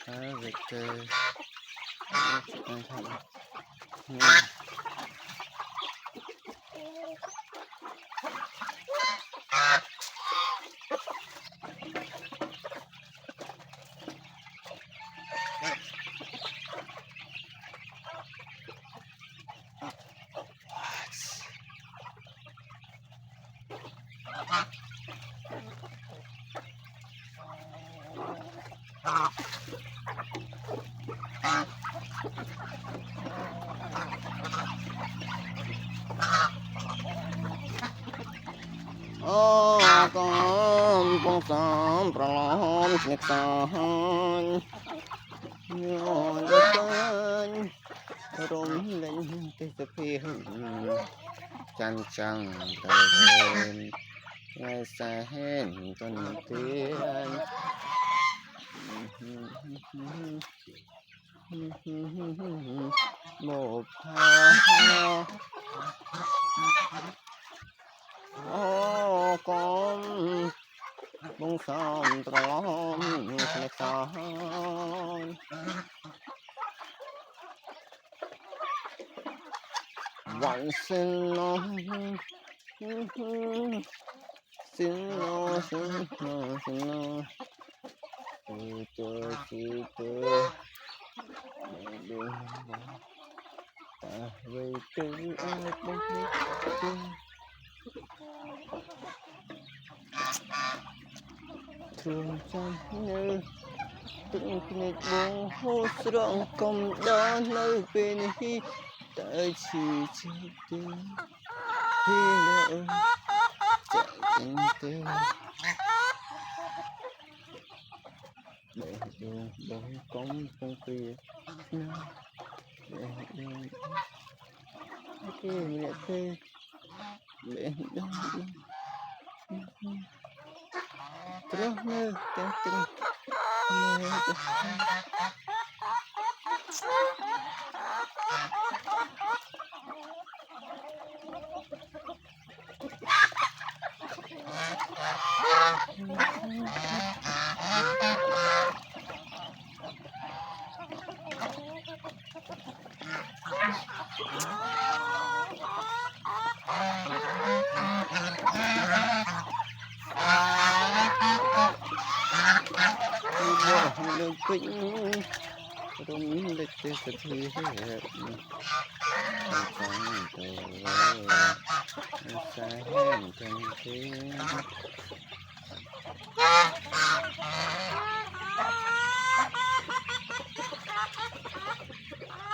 Avec con bông sóng pralom nhạc sóng nhon đất rôm lên cái sập hiên chăn chăn đời ngày xa hẹn tuần tiên một thao con bông sóng pralom nhạc sóng vẫn xin nó xin nó tôi đường ta về từ ai bên kia thường trong nơi từng ngày bố hô srong công đó nơi bên hi tại chỉ tình khi lỡ chạy tình để đường bóng cống không kia để đường kia mẹ thế để đường terus nih camping đường quỳnh rung lịch sử thì hết trong đời xa hẹn chân thiên